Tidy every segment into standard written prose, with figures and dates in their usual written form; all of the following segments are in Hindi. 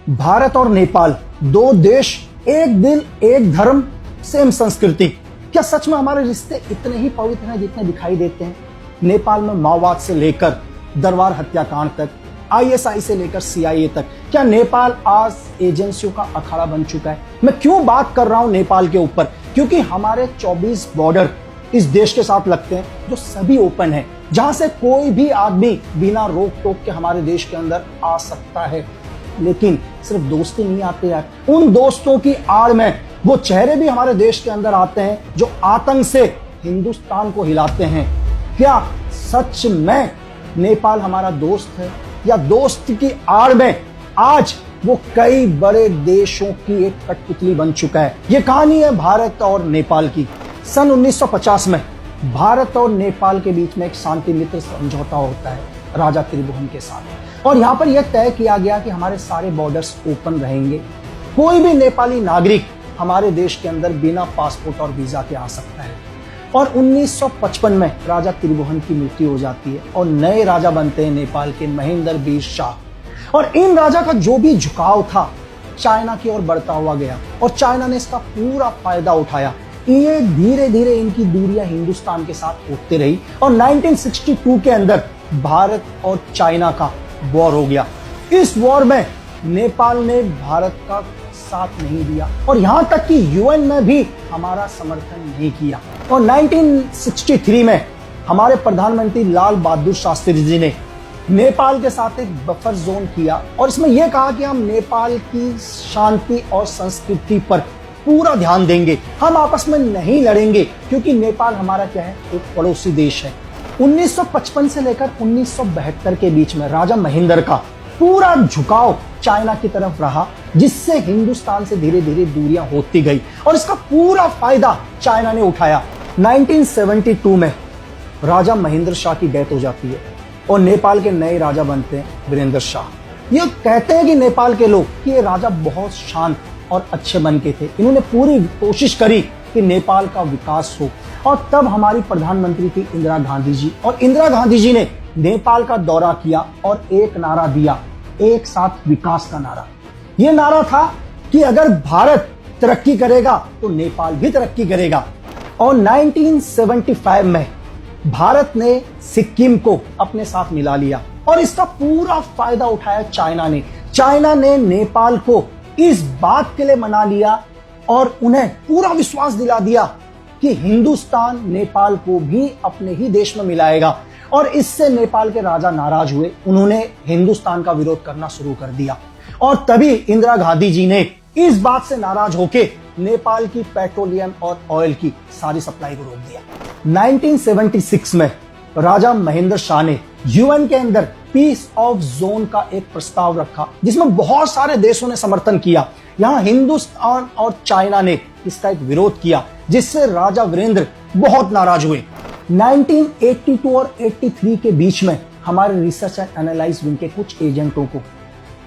भारत और नेपाल, दो देश, एक दिल, एक धर्म, सेम संस्कृति। क्या सच में हमारे रिश्ते इतने ही पवित्र हैं जितने दिखाई देते हैं? नेपाल में माओवाद से लेकर दरबार हत्याकांड तक, आईएसआई से लेकर सीआईए तक, क्या नेपाल आज एजेंसियों का अखाड़ा बन चुका है? मैं क्यों बात कर रहा हूं नेपाल के ऊपर? क्योंकि हमारे 24 बॉर्डर इस देश के साथ लगते हैं जो सभी ओपन है, जहां से कोई भी आदमी बिना रोक टोक के हमारे देश के अंदर आ सकता है। लेकिन सिर्फ दोस्ती नहीं आते यार, उन दोस्तों की आड़ में वो चेहरे भी हमारे देश के अंदर आते हैं जो आतंक से हिंदुस्तान को हिलाते हैं। क्या सच में नेपाल हमारा दोस्त है, या दोस्त की आड़ में आज वो कई बड़े देशों की एक कठपुतली बन चुका है? ये कहानी है भारत और नेपाल की। सन 1950 में भारत और नेपाल के बीच में एक शांति मित्र समझौता होता है राजा त्रिभुवन के साथ, और यहाँ पर यह तय किया गया कि हमारे सारे बॉर्डर्स ओपन रहेंगे। कोई भी नेपाली नागरिक हमारे देश के अंदर बिना पासपोर्ट और वीजा के आ सकता है। और 1955 में राजा त्रिभुवन की मृत्यु हो जाती है और नए राजा बनते हैं नेपाल के महेंद्र वीर शाह। और इन राजा का जो भी झुकाव था चाइना की ओर बढ़ता हुआ गया, और चाइना ने इसका पूरा फायदा उठाया। ये धीरे धीरे इनकी दूरियां हिंदुस्तान के साथ होती रही, और 1962 के अंदर भारत और चाइना का वॉर हो गया। इस वॉर में नेपाल ने भारत का साथ नहीं दिया, और यहां तक कि यूएन में भी हमारा समर्थन नहीं किया। और 1963 में हमारे प्रधानमंत्री लाल बहादुर शास्त्री जी ने नेपाल के साथ एक बफर जोन किया, और इसमें यह कहा कि हम नेपाल की शांति और संस्कृति पर पूरा ध्यान देंगे, हम आपस में नहीं लड़ेंगे, क्योंकि नेपाल हमारा क्या है, एक पड़ोसी देश है। 1955 से लेकर 1972 के बीच में राजा महेंद्र का पूरा झुकाव चाइना की तरफ रहा, जिससे हिंदुस्तान से धीरे धीरे दूरियां होती गई, और इसका पूरा फायदा चाइना ने उठाया। 1972 में राजा महेंद्र शाह की डेथ हो जाती है, और नेपाल के नए राजा बनते हैं वीरेंद्र शाह। ये कहते हैं कि नेपाल के लोग कि ये राजा बहुत शांत और अच्छे मन के थे, इन्होंने पूरी कोशिश करी कि नेपाल का विकास हो। और तब हमारी प्रधानमंत्री थी इंदिरा गांधी जी, और इंदिरा गांधी जी ने नेपाल का दौरा किया और एक नारा दिया, एक साथ विकास का नारा। यह नारा था कि अगर भारत तरक्की करेगा तो नेपाल भी तरक्की करेगा। और 1975 में भारत ने सिक्किम को अपने साथ मिला लिया, और इसका पूरा फायदा उठाया चाइना ने। चाइना ने नेपाल को इस बात के लिए मना लिया और उन्हें पूरा विश्वास दिला दिया कि हिंदुस्तान नेपाल को भी अपने ही देश में मिलाएगा, और इससे नेपाल के राजा नाराज हुए, उन्होंने हिंदुस्तान का विरोध करना शुरू कर दिया। और तभी इंदिरा गांधी जी ने इस बात से नाराज होकर नेपाल की पेट्रोलियम और ऑयल की सारी सप्लाई को रोक दिया। 1976 में राजा महेंद्र शाह ने यूएन के अंदर पीस ऑफ जोन का एक प्रस्ताव रखा, जिसमें बहुत सारे देशों ने समर्थन किया। यहां हिंदुस्तान और चाइना ने इसका एक विरोध किया, जिससे राजा वीरेंद्र बहुत नाराज हुए। 1982 और 83 के बीच में हमारे रिसर्च एंड एनालाइज विंग के कुछ एजेंटों को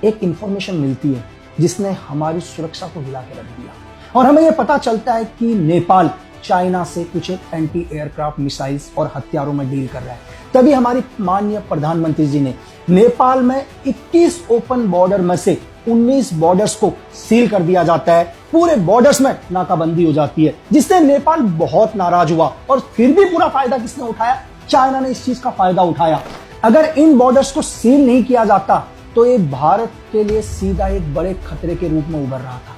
एक इंफॉर्मेशन मिलती है जिसने हमारी सुरक्षा को हिला के रख दिया, और हमें यह पता चलता है कि नेपाल चाइना से कुछ एंटी एयरक्राफ्ट मिसाइल्स और हथियारों में डील कर रहा है। तभी हमारी माननीय प्रधानमंत्री जी ने नेपाल में 21 ओपन बॉर्डर में से 19 बॉर्डर्स को सील कर दिया जाता है, पूरे बॉर्डर्स में नाकाबंदी हो जाती है, जिससे नेपाल बहुत नाराज हुआ। और फिर भी पूरा फायदा किसने उठाया? चाइना ने इस चीज का फायदा उठाया। अगर इन बॉर्डर्स को सील नहीं किया जाता तो ये भारत के लिए सीधा एक बड़े खतरे के रूप में उभर रहा था।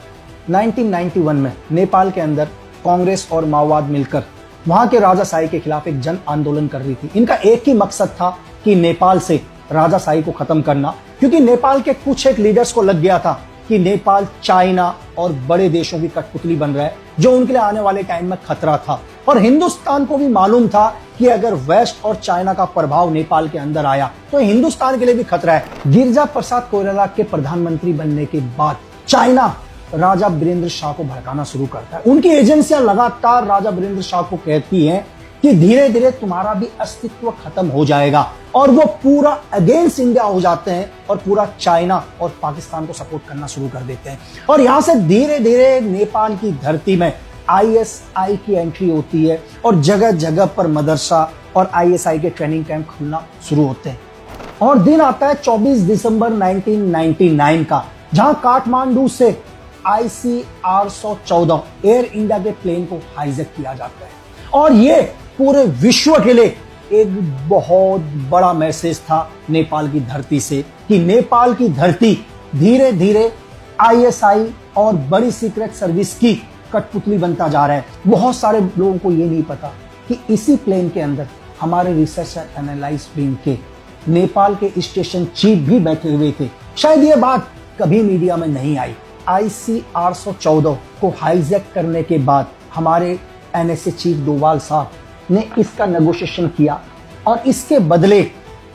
1991 में नेपाल के अंदर कांग्रेस और माओवाद मिलकर वहां के राजाशाही के खिलाफ एक जन आंदोलन कर रही थी। इनका एक ही मकसद था कि नेपाल से राजाशाही को खत्म करना, क्योंकि नेपाल के कुछ एक लीडर्स को लग गया था कि नेपाल चाइना और बड़े देशों की कठपुतली बन रहा है, जो उनके लिए आने वाले टाइम में खतरा था। और हिंदुस्तान को भी मालूम था कि अगर वेस्ट और चाइना का प्रभाव नेपाल के अंदर आया तो हिंदुस्तान के लिए भी खतरा है। गिरिजा प्रसाद कोइराला के प्रधानमंत्री बनने के बाद चाइना राजा वीरेंद्र शाह को भड़काना शुरू करता है। उनकी एजेंसियां लगातार राजा वीरेंद्र शाह को कहती हैं कि धीरे धीरे तुम्हारा भी अस्तित्व खत्म हो जाएगा, और वो पूरा अगेंस्ट इंडिया हो जाते हैं और पूरा चाइना और पाकिस्तान को सपोर्ट करना शुरू कर देते हैं। और यहां से धीरे धीरे नेपाल की धरती में आईएसआई की एंट्री होती है, और जगह जगह पर मदरसा और आईएसआई के ट्रेनिंग कैंप खुलना शुरू होते हैं। और दिन आता है 24 दिसंबर 1999 का, जहां काठमांडू से ICR-114 एयर इंडिया के प्लेन को हाईजैक किया जाता है। और ये पूरे विश्व के लिए एक बहुत बड़ा मैसेज था नेपाल की धरती से कि नेपाल की धरती धीरे धीरे ISI और बड़ी सीक्रेट सर्विस की कठपुतली बनता जा रहा है। बहुत सारे लोगों को ये नहीं पता कि इसी प्लेन के अंदर हमारे रिसर्च एंड एनालाइज विंग के नेपाल के स्टेशन चीफ भी बैठे हुए थे। शायद ये बात कभी मीडिया में नहीं आई। ICR-114 को हाईजैक करने के बाद हमारे NSA चीफ डोवाल साहब ने इसका नेगोशिएशन किया और इसके बदले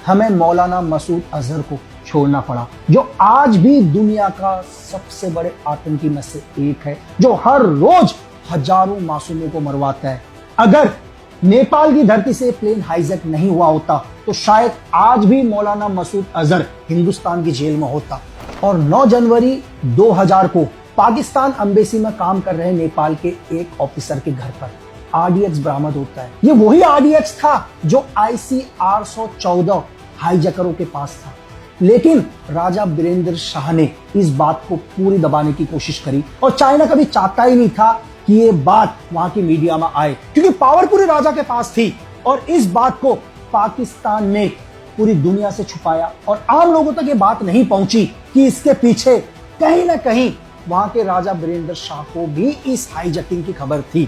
हमें मौलाना मसूद अजहर को छोड़ना पड़ा, जो आज भी दुनिया का सबसे बड़े आतंकी में से एक है, जो हर रोज हजारों मासूमों को मरवाता है। अगर नेपाल की धरती से प्लेन हाईजैक नहीं हुआ होता तो शायद आज भी मौलाना मसूद अजहर हिंदुस्तान की जेल में होता। और 9 जनवरी 2000 को पाकिस्तान एम्बेसी में काम कर रहे नेपाल के एक ऑफिसर के घर पर RDX बरामद होता है। ये वही RDX था जो ICR-114 हाईजैकरों के पास था, लेकिन राजा बीरेंद्र शाह ने इस बात को पूरी दबाने की कोशिश करी और चाइना कभी चाहता ही नहीं था कि ये बात वहां की मीडिया में आए, क्योंकि पावर पूरे राजा के पास थी। और इस बात को पाकिस्तान ने पूरी दुनिया से छुपाया और आम लोगों तक ये बात नहीं पहुंची कि इसके पीछे कहीं ना कहीं वहां के राजा बीरेंद्र शाह को भी इस हाईजैकिंग की खबर थी।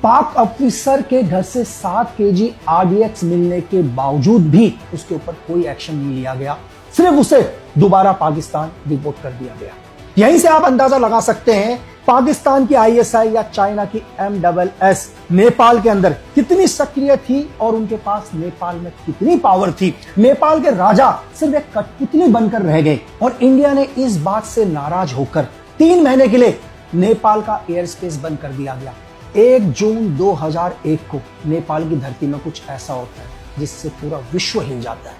पाक ऑफिसर के घर से 7 kg RDX मिलने के बावजूद भी उसके ऊपर कोई एक्शन नहीं लिया गया, सिर्फ उसे दोबारा पाकिस्तान रिपोर्ट कर दिया गया। यहीं से आप अंदाजा लगा सकते हैं पाकिस्तान की ISI या चाइना की MSS नेपाल के अंदर कितनी सक्रिय थी और उनके पास नेपाल में कितनी पावर थी। नेपाल के राजा सिर्फ एक कठपुतली बनकर रह गए और इंडिया ने इस बात से नाराज होकर 3 महीने के लिए नेपाल का एयर स्पेस बंद कर दिया गया। 1 जून 2001 को नेपाल की धरती में कुछ ऐसा होता है जिससे पूरा विश्व हिल जाता है,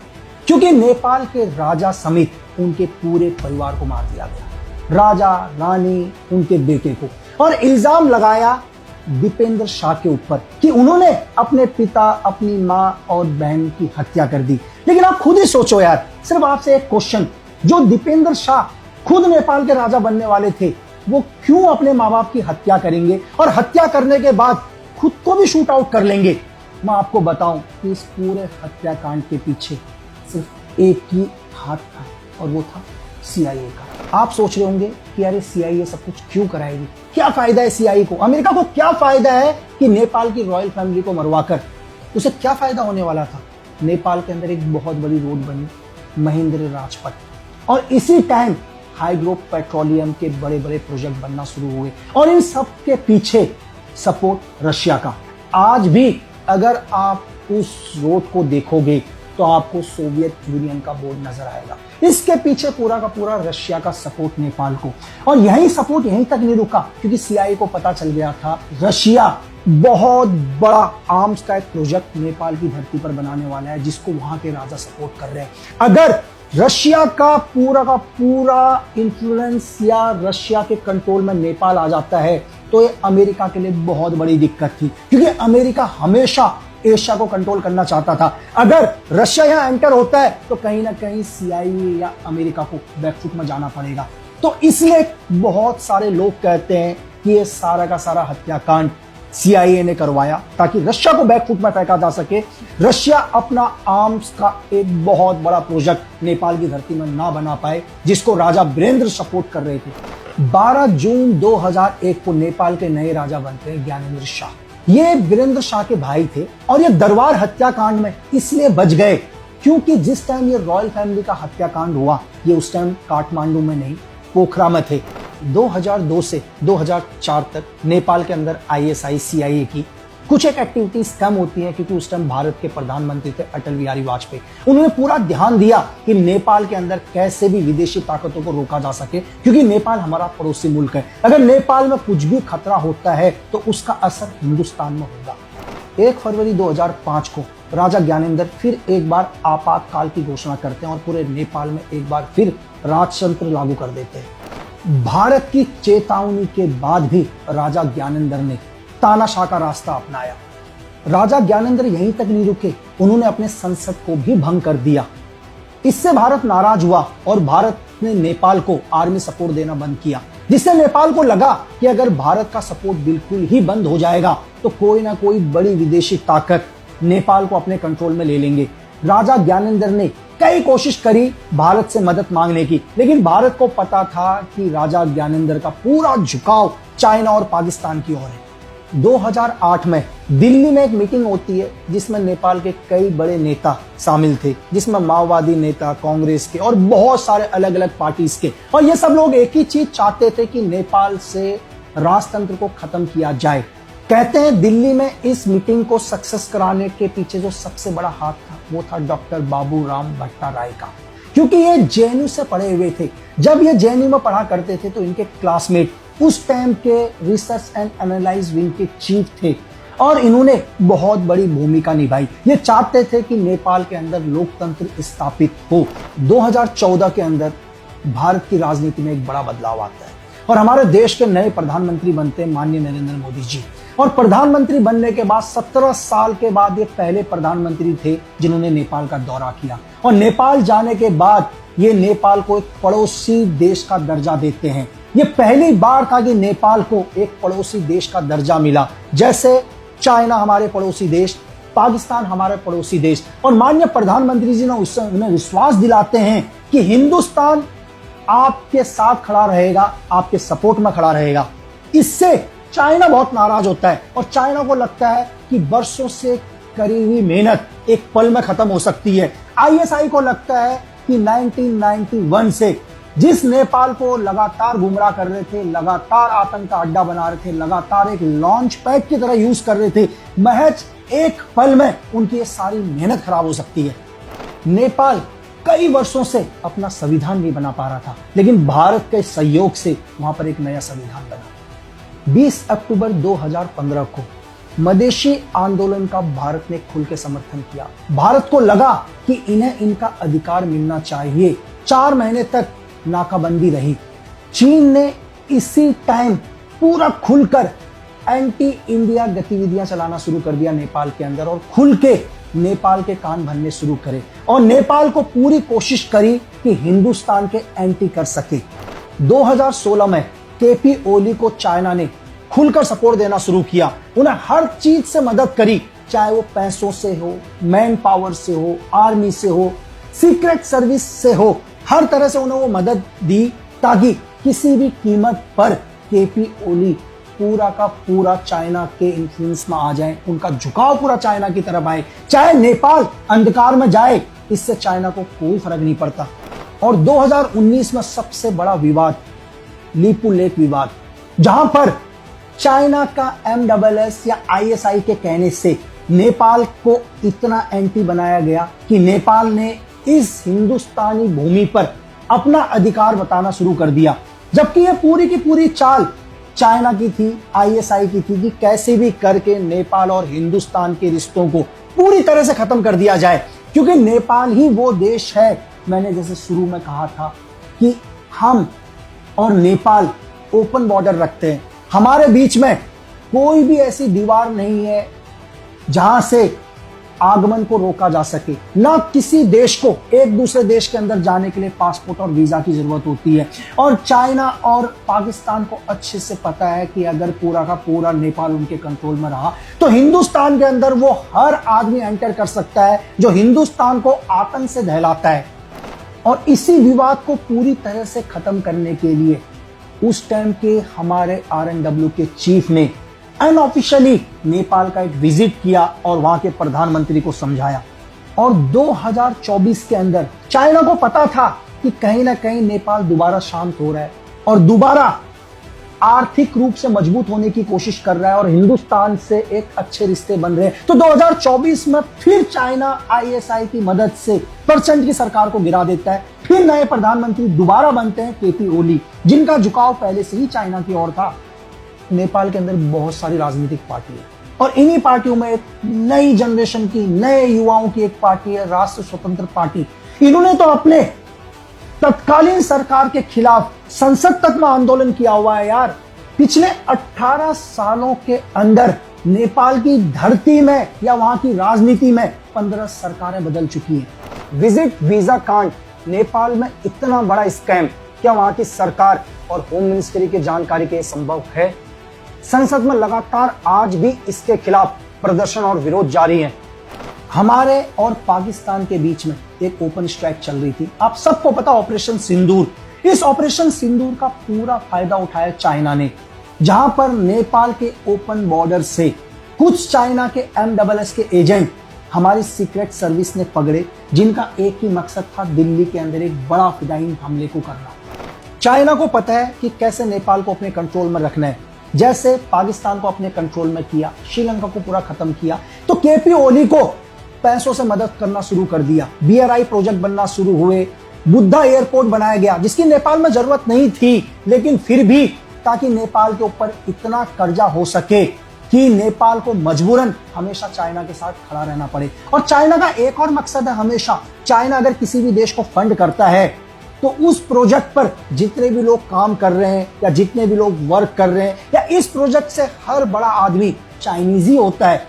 क्योंकि नेपाल के राजा समेत उनके पूरे परिवार को मार दिया गया, राजा रानी उनके बेटे को, और इल्जाम लगाया दीपेंद्र शाह के ऊपर कि उन्होंने अपने पिता, अपनी मां और बहन की हत्या कर दी। लेकिन आप खुद ही सोचो यार, सिर्फ आपसे एक क्वेश्चन, जो दीपेंद्र शाह खुद नेपाल के राजा बनने वाले थे, वो क्यों अपने माँ बाप की हत्या करेंगे और हत्या करने के बाद खुद को भी शूट आउट कर लेंगे? मैं आपको बताऊं कि इस पूरे हत्याकांड के पीछे सिर्फ एक ही हाथ था और वो था CIA का। आप सोच रहे होंगे कि यार CIA सब कुछ क्यों कराएगी, क्या फायदा है CIA को, अमेरिका को क्या फायदा है कि नेपाल की रॉयल फैमिली को मरवाकर, उसे क्या फायदा होने वाला था? नेपाल के अंदर एक बहुत बड़ी रोड बनी, महेंद्र राजपथ, और इसी टाइम हाइड्रो पेट्रोलियम के बड़े बड़े प्रोजेक्ट बनना शुरू हुए और इन सब के पीछे सपोर्ट रशिया का। आज भी अगर आप उस रोड को देखोगे तो आपको सोवियत यूनियन का बोर्ड नजर आएगा। इसके पीछे पूरा का पूरा रशिया का सपोर्ट नेपाल को, और यही सपोर्ट यहीं तक नहीं रुका, क्योंकि CIA को पता चल गया था रशिया बहुत बड़ा आर्म्स का एक प्रोजेक्ट नेपाल की धरती पर बनाने वाला है, जिसको वहां के राजा सपोर्ट कर रहे हैं। अगर रशिया का पूरा इन्फ्लुएंस या रशिया के कंट्रोल में नेपाल आ जाता है तो ये अमेरिका के लिए बहुत बड़ी दिक्कत थी, क्योंकि अमेरिका हमेशा एशिया को कंट्रोल करना चाहता था। अगर रशिया यहां एंटर होता है तो कहीं ना कहीं CIA या अमेरिका को बैकफुट में जाना पड़ेगा। तो इसलिए बहुत सारे लोग कहते हैं कि ये सारा का सारा हत्याकांड CIA ने करवाया ताकि रशिया को बैकफुट में फेंका जा सके, रशिया अपना आर्म्स का एक बहुत बड़ा प्रोजेक्ट नेपाल की धरती में ना बना पाए, जिसको राजा बीरेंद्र सपोर्ट कर रहे थे। 12 जून 2001 को नेपाल के नए राजा बनते हैं ज्ञानेंद्र शाह। ये वीरेंद्र शाह के भाई थे और ये दरबार हत्याकांड में इसलिए बच गए क्योंकि जिस टाइम ये रॉयल फैमिली का हत्याकांड हुआ, ये उस टाइम काठमांडू में नहीं, पोखरा में थे। 2002 से 2004 तक नेपाल के अंदर ISI CIA की कुछ एक एक्टिविटीज कम होती हैं, क्योंकि उस टाइम भारत के प्रधानमंत्री थे अटल बिहारी वाजपेयी। उन्होंने पूरा ध्यान दिया कि नेपाल के अंदर कैसे भी विदेशी ताकतों को रोका जा सके, क्योंकि नेपाल हमारा पड़ोसी मुल्क है। अगर नेपाल में कुछ भी खतरा होता है तो उसका असर हिंदुस्तान में होगा। 1 फरवरी 2005 को राजा ज्ञानेंद्र फिर एक बार आपातकाल की घोषणा करते हैं और पूरे नेपाल में एक बार फिर राजतंत्र लागू कर देते हैं। भारत की चेतावनी के बाद भी राजा ज्ञानेंद्र ने तानाशाह का रास्ता अपनाया। राजा ज्ञानेंद्र यहीं तक नहीं रुके, उन्होंने अपने संसद को भी भंग कर दिया। इससे भारत नाराज हुआ और भारत ने नेपाल को आर्मी सपोर्ट देना बंद किया, जिससे नेपाल को लगा कि अगर भारत का सपोर्ट बिल्कुल ही बंद हो जाएगा तो कोई ना कोई बड़ी विदेशी ताकत नेपाल को अपने कंट्रोल में ले लेंगे। राजा ज्ञानेंद्र ने कई कोशिश करी भारत से मदद मांगने की, लेकिन भारत को पता था कि राजा ज्ञानेंद्र का पूरा झुकाव चाइना और पाकिस्तान की ओर है। 2008 में दिल्ली में एक मीटिंग होती है जिसमें नेपाल के कई बड़े नेता शामिल थे, जिसमें माओवादी नेता, कांग्रेस के और बहुत सारे अलग अलग पार्टीज के, और ये सब लोग एक ही चीज चाहते थे कि नेपाल से राजतंत्र को खत्म किया जाए। कहते हैं दिल्ली में इस मीटिंग को सक्सेस कराने के पीछे जो सबसे बड़ा हाथ था वो था डॉक्टर बाबूराम भट्टाराय का, क्योंकि ये जेएनयू से पढ़े हुए थे। जब ये जेएनयू में पढ़ा करते थे तो इनके क्लासमेट उस टाइम के रिसर्च एंड एनालाइज विंग के चीफ थे और इन्होंने बहुत बड़ी भूमिका निभाई। ये चाहते थे कि नेपाल के अंदर लोकतंत्र स्थापित हो। 2014 के अंदर भारत की राजनीति में एक बड़ा बदलाव आता है और हमारे देश के नए प्रधानमंत्री बनते हैं माननीय नरेंद्र मोदी जी। और प्रधानमंत्री बनने के बाद 17 साल के बाद ये पहले प्रधानमंत्री थे जिन्होंने नेपाल का दौरा किया, और नेपाल जाने के बाद ये नेपाल को एक पड़ोसी देश का दर्जा देते हैं। ये पहली बार था कि नेपाल को एक पड़ोसी देश का दर्जा मिला, जैसे चाइना हमारे पड़ोसी देश, पाकिस्तान हमारे पड़ोसी देश। और माननीय प्रधानमंत्री जी ने उससे उन्हें विश्वास दिलाते हैं कि हिंदुस्तान आपके साथ खड़ा रहेगा, आपके सपोर्ट में खड़ा रहेगा। इससे चाइना बहुत नाराज होता है और चाइना को लगता है कि वर्षों से करी हुई मेहनत एक पल में खत्म हो सकती है। आईएसआई को लगता है कि 1991 से जिस नेपाल को लगातार गुमराह कर रहे थे, लगातार आतंक का अड्डा बना रहे थे, लगातार एक लॉन्च पैड की तरह यूज कर रहे थे, महज एक पल में उनकी ये सारी मेहनत खराब हो सकती है। नेपाल कई वर्षों से अपना संविधान नहीं बना पा रहा था, लेकिन भारत के सहयोग से वहां पर एक नया संविधान बना। 20 अक्टूबर 2015 को मधेशी आंदोलन का भारत ने खुल के समर्थन किया। भारत को लगा कि इन्हें इनका अधिकार मिलना चाहिए। 4 महीने तक नाकाबंदी रही। चीन ने इसी टाइम पूरा खुलकर एंटी इंडिया गतिविधियां चलाना शुरू कर दिया नेपाल के अंदर और खुल के नेपाल के कान भरने शुरू करे और नेपाल को पूरी कोशिश करी कि हिंदुस्तान के एंटी कर सके। 2016 में केपी ओली को चाइना ने खुलकर सपोर्ट देना शुरू किया। उन्हें हर चीज से मदद करी, चाहे वो पैसों से हो, मैन पावर से हो, आर्मी से हो, सीक्रेट सर्विस से हो, हर तरह से उन्हें वो मदद दी ताकि किसी भी कीमत पर केपी ओली पूरा का पूरा चाइना के इन्फ्लुएंस में आ जाए, उनका झुकाव पूरा चाइना की तरफ आए। चाहे नेपाल अंधकार में जाए, इससे चाइना को कोई फर्क नहीं पड़ता। और 2019 में सबसे बड़ा विवाद लीपू लेक विवाद, जहां पर चाइना का MSS या ISI के कहने से नेपाल को इतना एंटी बनाया गया कि नेपाल ने इस हिंदुस्तानी भूमि पर अपना अधिकार बताना शुरू कर दिया, जबकि यह पूरी की पूरी चाल चाइना की थी, ISI की थी कि कैसे भी करके नेपाल और हिंदुस्तान के रिश्तों को पूरी तरह से खत्म कर दिया जाए, क्योंकि नेपाल ही वो देश है, मैंने जैसे शुरू में कहा था कि हम और नेपाल ओपन बॉर्डर रखते हैं। हमारे बीच में कोई भी ऐसी दीवार नहीं है जहां से आगमन को रोका जा सके। ना किसी देश को एक दूसरे देश के अंदर जाने के लिए पासपोर्ट और वीजा की जरूरत होती है। और चाइना और पाकिस्तान को अच्छे से पता है कि अगर पूरा का पूरा नेपाल उनके कंट्रोल में रहा तो हिंदुस्तान के अंदर वो हर आदमी एंटर कर सकता है जो हिंदुस्तान को आतंक से दहलाता है। और इसी विवाद को पूरी तरह से खत्म करने के लिए उस टाइम के हमारे RNW के चीफ ने अनऑफिशियली नेपाल का एक विजिट किया और वहां के प्रधानमंत्री को समझाया। और 2024 के अंदर चाइना को पता था कि कहीं ना कहीं नेपाल दोबारा शांत हो रहा है और दोबारा आर्थिक रूप से मजबूत होने की कोशिश कर रहा है और हिंदुस्तान से एक अच्छे रिश्ते बन रहे हैं। तो 2024 में फिर चाइना ISI की मदद से परसेंट की सरकार को गिरा देता है। फिर नए प्रधानमंत्री दोबारा बनते हैं केपी ओली, जिनका झुकाव पहले से ही चाइना की ओर था। नेपाल के अंदर बहुत सारी राजनीतिक पार्टी है और इन्हीं पार्टियों में एक नई जनरेशन की, नए युवाओं की एक पार्टी है राष्ट्र स्वतंत्र पार्टी। इन्होंने तो अपने तत्कालीन सरकार के खिलाफ संसद तक में आंदोलन किया हुआ है यार। पिछले 18 सालों के अंदर नेपाल की धरती में या वहां की राजनीति में 15 सरकारें बदल चुकी हैं। विजिट वीजा कांड नेपाल में इतना बड़ा स्कैम, क्या वहां की सरकार और होम मिनिस्ट्री की जानकारी के संभव है? संसद में लगातार आज भी इसके खिलाफ प्रदर्शन और विरोध जारी है। हमारे और पाकिस्तान के बीच में एक ओपन स्ट्राइक चल रही थी, आप सबको पता, ऑपरेशन सिंदूर। इस ऑपरेशन सिंदूर का पूरा फायदा उठाया चाइना ने, जहां पर नेपाल के ओपन बॉर्डर से कुछ चाइना के MSS के एजेंट हमारी सीक्रेट सर्विस ने पकड़े, जिनका एक ही मकसद था दिल्ली के अंदर एक बड़ा फिदायीन हमले को करना। चाइना को पता है कि कैसे नेपाल को अपने कंट्रोल में रखना है। जैसे पाकिस्तान को अपने कंट्रोल में किया, श्रीलंका को पूरा खत्म किया, तो केपी ओली को पैसों से मदद करना शुरू कर दिया। BRI प्रोजेक्ट बनना शुरू हुए, बुद्धा एयरपोर्ट बनाया गया, जिसकी नेपाल में जरूरत नहीं थी, लेकिन फिर भी ताकि नेपाल के ऊपर इतना कर्जा हो सके कि नेपाल को मजबूरन हमेशा चाइना के साथ खड़ा रहना पड़े। और चाइना का एक और मकसद है, हमेशा चाइना अगर किसी भी देश को फंड करता है तो उस प्रोजेक्ट पर जितने भी लोग काम कर रहे हैं या जितने भी लोग वर्क कर रहे हैं या इस प्रोजेक्ट से हर बड़ा आदमी चाइनीज ही होता है,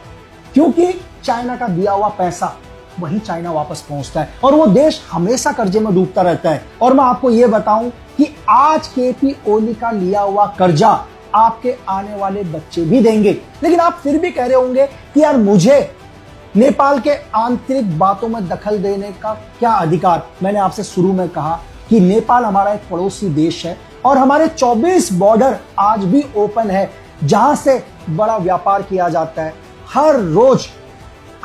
क्योंकि चाइना का दिया हुआ पैसा वही चाइना वापस पहुंचता है और वो देश हमेशा कर्जे में डूबता रहता है। और मैं आपको ये बताऊं कि आज केपी ओली का लिया हुआ कर्जा आपके आने वाले बच्चे भी देंगे, लेकिन आप फिर भी कह रहे होंगे कि यार मुझे नेपाल के आंतरिक बातों में दखल देने का क्या अधिकार। मैंने आपसे शुरू में कहा कि नेपाल हमारा एक पड़ोसी देश है और हमारे 24 बॉर्डर आज भी ओपन है, जहां से बड़ा व्यापार किया जाता है। हर रोज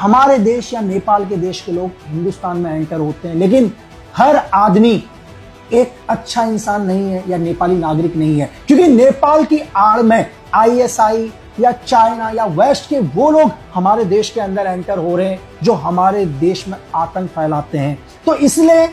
हमारे देश या नेपाल के देश के लोग हिंदुस्तान में एंटर होते हैं, लेकिन हर आदमी एक अच्छा इंसान नहीं है या नेपाली नागरिक नहीं है, क्योंकि नेपाल की आड़ में ISI या चाइना या वेस्ट के वो लोग हमारे देश के अंदर एंटर हो रहे हैं जो हमारे देश में आतंक फैलाते हैं। तो इसलिए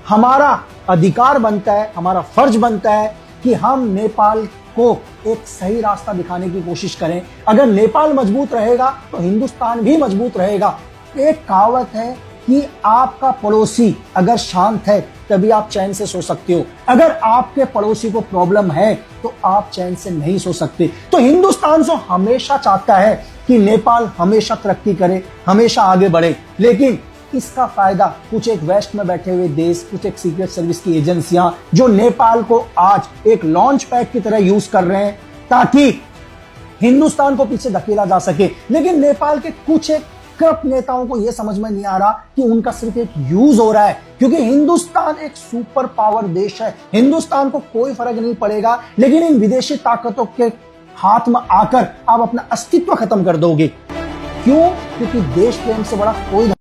हमारा अधिकार बनता है, हमारा फर्ज बनता है कि हम नेपाल को एक सही रास्ता दिखाने की कोशिश करें। अगर नेपाल मजबूत रहेगा तो हिंदुस्तान भी मजबूत रहेगा। एक कहावत है कि आपका पड़ोसी अगर शांत है तभी आप चैन से सो सकते हो, अगर आपके पड़ोसी को प्रॉब्लम है तो आप चैन से नहीं सो सकते। तो हिंदुस्तान तो हमेशा चाहता है कि नेपाल हमेशा तरक्की करे, हमेशा आगे बढ़े, लेकिन इसका फायदा कुछ एक वेस्ट में बैठे हुए देश, कुछ एक सीक्रेट सर्विस की एजेंसियां जो नेपाल को आज एक लॉन्च पैड की तरह यूज कर रहे हैं ताकि हिंदुस्तान को पीछे धकेला जा सके। लेकिन नेपाल के कुछ एक करप्ट नेताओं को यह समझ में नहीं आ रहा कि उनका सिर्फ एक यूज हो रहा है, क्योंकि हिंदुस्तान एक सुपर पावर देश है, हिंदुस्तान को कोई फर्क नहीं पड़ेगा, लेकिन इन विदेशी ताकतों के हाथ में आकर आप अपना अस्तित्व खत्म कर दोगे। क्यों? क्योंकि देश प्रेम से बड़ा कोई